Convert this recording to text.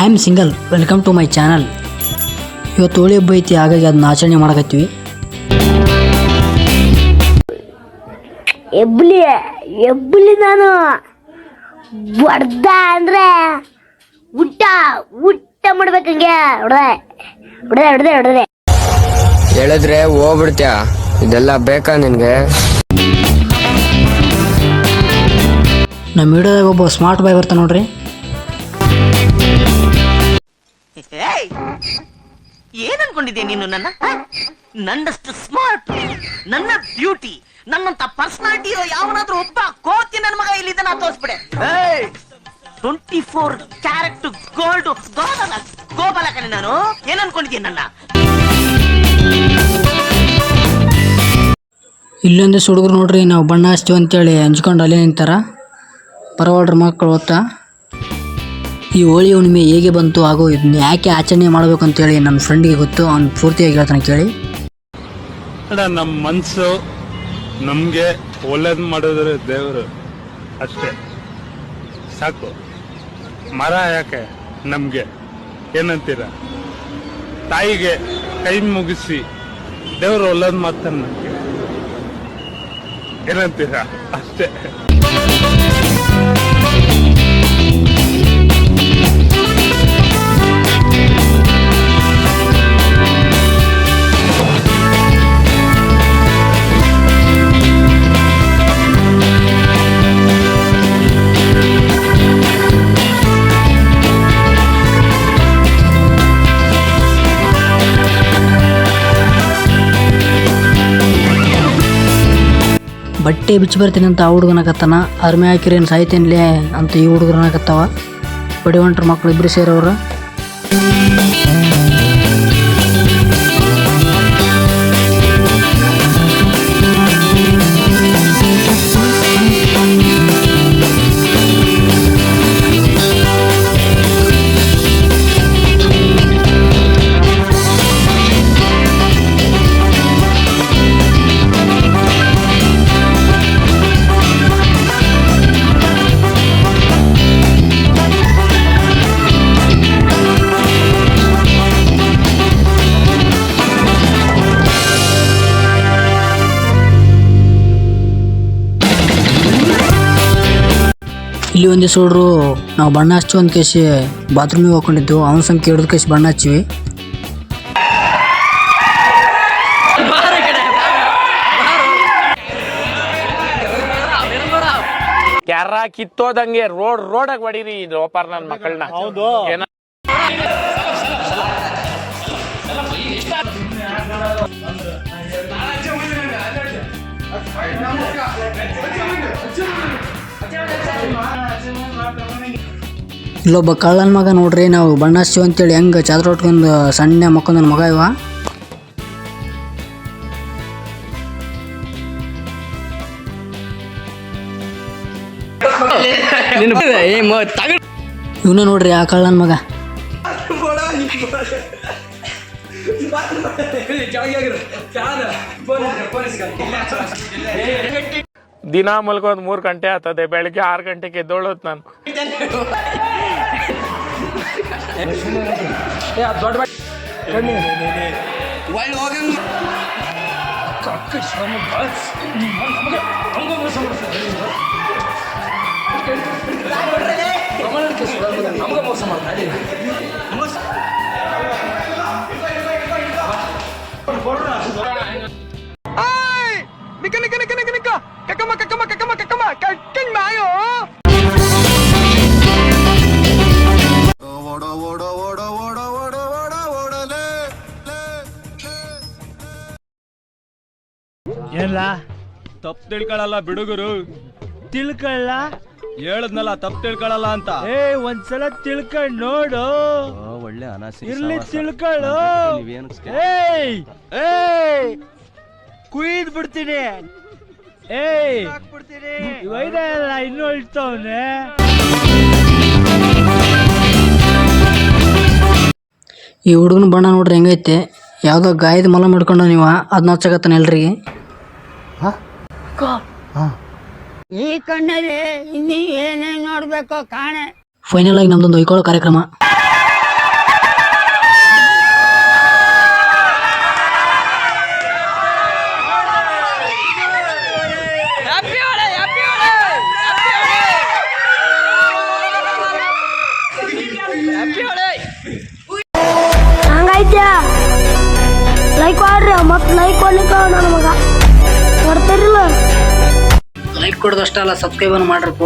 I am single. Welcome to my channel. ಇವತ್ತು ಹೋಳಿ ಹಬ್ಬ ಐತಿ, ಹಾಗಾಗಿ ಅದನ್ನ ಆಚರಣೆ ಮಾಡಕತ್ತೀವಿ. ಎಬ್ಬಲಿ ನಾನು ಬಡ್ದ ಅಂದ್ರೆ ಊಟ ಮಾಡ್ಬೇಕಂಗೆ ಹೊಡೆದೆ ಹೇಳಿದ್ರೆ ಹೋಗ್ಬಿಡ್ತೀಯ. ಇದೆಲ್ಲ ಬೇಕಾ ನಿನ್ಗೆ? ನಮ್ಮ ವಿಡಿಯೋದಾಗ ಒಬ್ಬ ಸ್ಮಾರ್ಟ್ ಬಾಯ್ ಬರ್ತಾನೆ ನೋಡ್ರಿ. ಏನ್ ಅನ್ಕೊಂಡಿದ್ದೆ ನೀನು? ನನ್ನಷ್ಟು ಸ್ಮಾರ್ಟ್, ನನ್ನ ಬ್ಯೂಟಿ, ನನ್ನಂತ ಪರ್ಸನಾಲಿಟಿ ಇರೋ ಯಾವನಾದ್ರೂ ಒಬ್ಬ ಕೋತಿ ನನ್ನ ಮಗ ಇಲ್ಲಿದ್ದಾನ ತೋರಿಸ್ಬಿಡೆ. 24 ಕ್ಯಾರೆಟ್ ಗೋಲ್ಡ್ ಗೋಬಾಲಕನೆ ನಾನು. ಏನ್ ಅನ್ಕೊಂಡಿದ್ದೀನಿ ನನ್ನ? ಇಲ್ಲೊಂದಿಷ್ಟು ಹುಡುಗರು ನೋಡ್ರಿ, ನಾವು ಬಣ್ಣ ಹಚ್ತೀವಿ ಅಂತೇಳಿ ಹಂಚ್ಕೊಂಡು ಅಲ್ಲೇ ನಿಂತಾರ. ಪರವಾಡ್ರ ಮಕ್ಕಳು ಓದ್ತಾ ಈ ಹೋಳಿ ಹುಣ್ಣಿಮೆ ಹೇಗೆ ಬಂತು ಹಾಗೂ ಇದನ್ನ ಯಾಕೆ ಆಚರಣೆ ಮಾಡಬೇಕು ಅಂತೇಳಿ ನಮ್ಮ ಫ್ರೆಂಡ್ಗೆ ಗೊತ್ತು. ಅವ್ನು ಪೂರ್ತಿಯಾಗಿ ಹೇಳ್ತಾನೆ ಕೇಳಿ. ನಮ್ಮ ಮನಸ್ಸು ನಮಗೆ ಒಳ್ಳೇದು ಮಾಡಿದ್ರೆ ದೇವರು ಅಷ್ಟೇ ಸಾಕು. ಮರ ಯಾಕೆ ನಮಗೆ ಏನಂತೀರ? ತಾಯಿಗೆ ಕೈ ಮುಗಿಸಿ ದೇವರು ಒಳ್ಳೇದು ಮಾಡ್ತಾನೆ ನಮಗೆ, ಏನಂತೀರ? ಅಷ್ಟೇ. ಬಟ್ಟೆ ಬಿಚ್ಚಿ ಬರ್ತೀನಿ ಅಂತ ಆ ಹುಡುಗನಕತ್ತಾನ. ಅರ್ಮೆ ಹಾಕಿರೇನು ಸಾಯ್ತೇನ್ಲೇ ಅಂತ ಈ ಹುಡುಗರನಕತ್ತಾವ. ಬಡಿವಂಟ್ರ ಮಕ್ಕಳು ಇಬ್ಬರು ಸೇರವ್ರು. ಇಲ್ಲಿ ಒಂದಿವ್ಸ ಹುಡ್ರು ನಾವು ಬಣ್ಣ ಹಚ್ಚು ಒಂದು ಕೇಸಿ ಬಾತ್ರೂಮಿಗೆ ಹೋಗ್ಕೊಂಡಿದ್ದು. ಅವನ ಸಂಖ್ಯೆ ಹಿಡಿದು ಕೇಸಿ ಬಣ್ಣ ಹಚ್ಚಿವಿ. ಕ್ಯಾರ ಕಿತ್ತೋದಂಗೆ ರೋಡಾಗ ಹೊಡೀರಿ ಇದು ಓಪಾರ್ ನನ್ನ ಮಕ್ಕಳನ್ನ. ಹೌದು. ಇಲ್ಲೊಬ್ಬ ಕಳ್ಳನ ಮಗ ನೋಡ್ರಿ, ನಾವು ಬಣ್ಣ ಹಚ್ತೀವಿ ಅಂತೇಳಿ ಹೆಂಗೆ ಚಾದ್ರ ಹೊಟ್ಕೊಂಡು ಸಣ್ಣ ಮಕ್ಕ ನನ್ನ ಮಗ ಇವ. ಇವನು ನೋಡ್ರಿ ಆ ಕಳ್ಳನ ಮಗ. ದಿನ ಮಲ್ಕೊಂದ್ 3 ಗಂಟೆ ಆಗ್ತದೆ, ಬೆಳಿಗ್ಗೆ 6 ಗಂಟೆಗೆ ಎದ್ದೋಳತ್ ನಾನು. ಏನ್ಲ ತಪ್ಪು ತಿಳ್ಕೊಳಲ್ಲ ಬಿಡುಗರು. ತಿಳ್ಕೊಳ್ಳ ಹೇಳದ್ನಲ್ಲ, ತಪ್ಪು ತಿಳ್ಕೊಳಲ್ಲ ಅಂತ. ಒಂದ್ಸಲ ತಿಳ್ಕೊಂಡ್ ನೋಡು, ಒಳ್ಳೆ ಅನಾಸಿ ಇರ್ಲಿ ತಿಳ್ಕೊಳ್ಳು. ಕುಯ್ದ್ ಬಿಡ್ತೀನಿ. ಒಯ್ದಲ್ಲ ಇನ್ನೂ ಇಳ್ತವನೆ. ಈ ಹುಡುಗನ ಬಣ್ಣ ನೋಡ್ರಿ ಹೆಂಗೈತೆ. ಯಾವುದೋ ಗಾಯದ ಮಲ ಮಾಡ್ಕೊಂಡು ನೀವು ಅದನ್ನ ಹಚ್ಚಕತ್ತಾನ ಎಲ್ರಿಗೆ. ಈ ಕಣ್ಣಲ್ಲಿ ಇನ್ನೀ ಏನೇನು ನೋಡ್ಬೇಕೋ ಕಾಣೆ. ಫೈನಲ್ ಆಗಿ ನಮ್ದೊಂದು ಒಯ್ಕೊಳ್ಳೋ ಕಾರ್ಯಕ್ರಮ. ಹಂಗೈತೆ ಲೈಕ್ ಮಾಡ್ರಿ ಮತ್ತೆ ಲೈಕ್ ಕೊಡ್ಲಿಕ್ಕ ನನ್ನ ಮಗ ಕೊಡ್ತಾರಿಲ್ಲ ಲೈಕ್ ಕೊಡೋದಷ್ಟಲ್ಲ ಸಬ್ಸ್ಕ್ರೈಬ್ ಮಾಡ್ರಪ್ಪ.